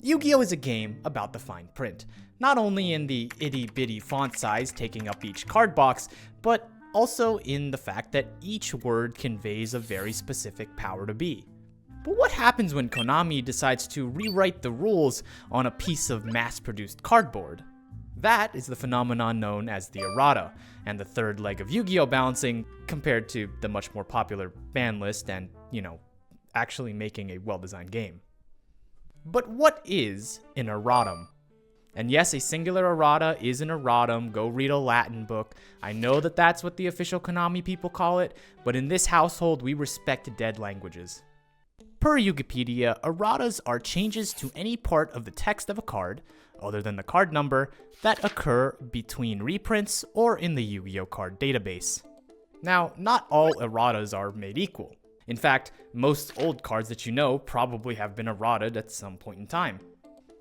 Yu-Gi-Oh is a game about the fine print, not only in the itty-bitty font size taking up each card box, but also in the fact that each word conveys a very specific power to be. But what happens when Konami decides to rewrite the rules on a piece of mass-produced cardboard? That is the phenomenon known as the Errata, and the third leg of Yu-Gi-Oh balancing compared to the much more popular ban list and, actually making a well-designed game. But what is an erratum? And yes, a singular errata is an erratum. Go read a Latin book. I know that that's what the official Konami people call it, but in this household, we respect dead languages. Per Wikipedia, erratas are changes to any part of the text of a card, other than the card number, that occur between reprints or in the Yu-Gi-Oh card database. Now, not all erratas are made equal. In fact, most old cards that you know probably have been errataed at some point in time.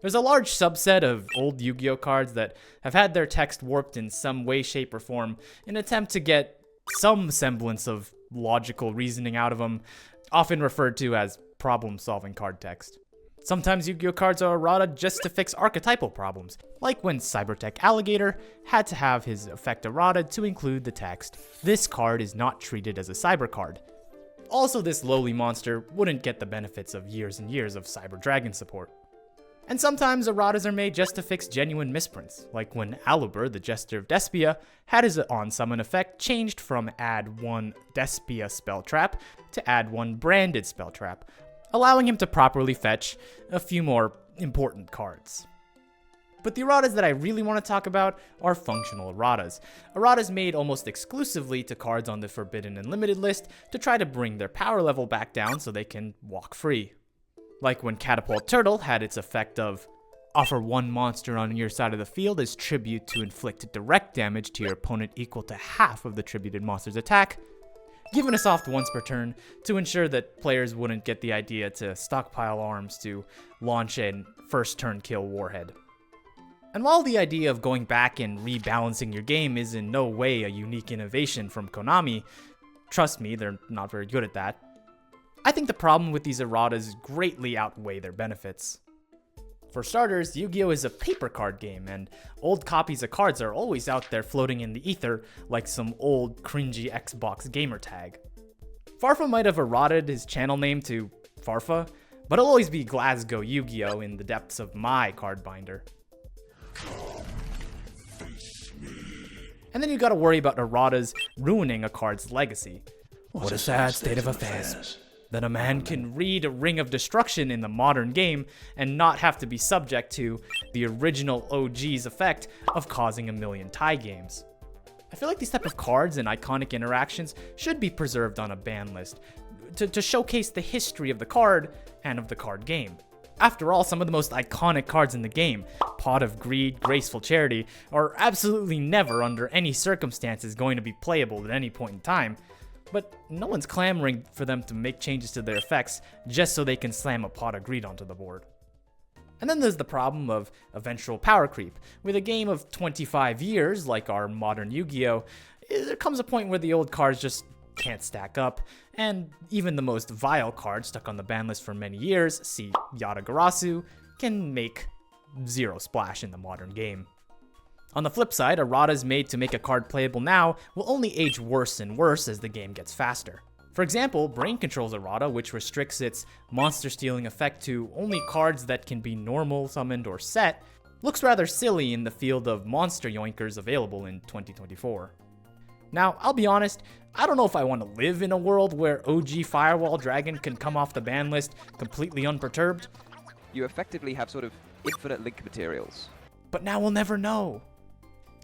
There's a large subset of old Yu-Gi-Oh cards that have had their text warped in some way, shape, or form in an attempt to get some semblance of logical reasoning out of them, often referred to as problem-solving card text. Sometimes Yu-Gi-Oh cards are errata just to fix archetypal problems, like when Cybertech Alligator had to have his effect errata to include the text, "This card is not treated as a cyber card." Also, this lowly monster wouldn't get the benefits of years and years of Cyber Dragon support. And sometimes erratas are made just to fix genuine misprints, like when Aluber, the Jester of Despia, had his on-summon effect changed from add 1 Despia spell trap to add 1 branded spell trap, allowing him to properly fetch a few more important cards. But the erratas that I really want to talk about are functional erratas. Erratas made almost exclusively to cards on the Forbidden and Limited list to try to bring their power level back down so they can walk free. Like when Catapult Turtle had its effect of offer 1 monster on your side of the field as tribute to inflict direct damage to your opponent equal to half of the tributed monster's attack, given a soft once per turn to ensure that players wouldn't get the idea to stockpile arms to launch a first turn kill warhead. And while the idea of going back and rebalancing your game is in no way a unique innovation from Konami, trust me, they're not very good at that, I think the problem with these erratas greatly outweigh their benefits. For starters, Yu-Gi-Oh is a paper card game, and old copies of cards are always out there floating in the ether like some old cringy Xbox gamer tag. Farfa might have errated his channel name to Farfa, but it'll always be Glasgow Yu-Gi-Oh in the depths of my card binder. And then you gotta worry about erratas ruining a card's legacy. What a sad state of affairs. That a man can read a Ring of Destruction in the modern game and not have to be subject to the original OG's effect of causing a million tie games. I feel like these type of cards and iconic interactions should be preserved on a ban list to showcase the history of the card and of the card game. After all, some of the most iconic cards in the game, Pot of Greed, Graceful Charity, are absolutely never under any circumstances going to be playable at any point in time. But no one's clamoring for them to make changes to their effects just so they can slam a Pot of Greed onto the board. And then there's the problem of eventual power creep. With a game of 25 years, like our modern Yu-Gi-Oh, there comes a point where the old cards just can't stack up, and even the most vile cards stuck on the ban list for many years, see Yatagarasu, can make zero splash in the modern game. On the flip side, erratas made to make a card playable now will only age worse and worse as the game gets faster. For example, Brain Control's errata, which restricts its monster stealing effect to only cards that can be normal, summoned, or set, looks rather silly in the field of monster yoinkers available in 2024. Now, I'll be honest, I don't know if I want to live in a world where OG Firewall Dragon can come off the ban list completely unperturbed. You effectively have sort of infinite link materials. But now we'll never know.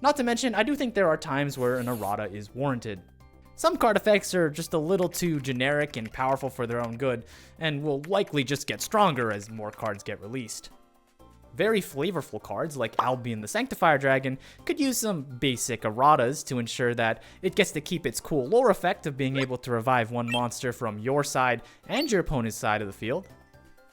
Not to mention, I do think there are times where an errata is warranted. Some card effects are just a little too generic and powerful for their own good, and will likely just get stronger as more cards get released. Very flavorful cards like Albion the Sanctifier Dragon could use some basic erratas to ensure that it gets to keep its cool lore effect of being able to revive one monster from your side and your opponent's side of the field,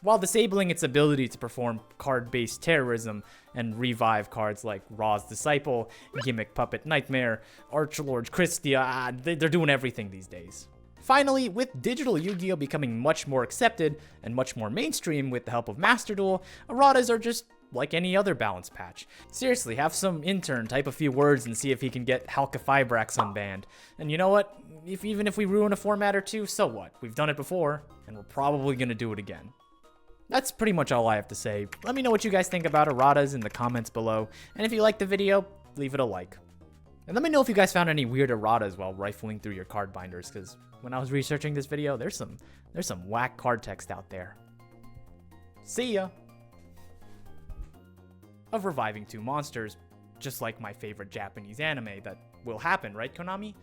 while disabling its ability to perform card-based terrorism and revive cards like Ra's Disciple, Gimmick Puppet Nightmare, Archlord Christia. They're doing everything these days. Finally, with digital Yu-Gi-Oh becoming much more accepted and much more mainstream with the help of Master Duel, erratas are just like any other balance patch. Seriously, have some intern type a few words and see if he can get Halka Fibrax unbanned. And you know what? Even if we ruin a format or two, so what? We've done it before, and we're probably gonna do it again. That's pretty much all I have to say. Let me know what you guys think about erratas in the comments below, and if you liked the video, leave it a like. And let me know if you guys found any weird erratas while rifling through your card binders, because when I was researching this video, there's some whack card text out there. See ya! Of reviving two monsters, just like my favorite Japanese anime that will happen, right, Konami?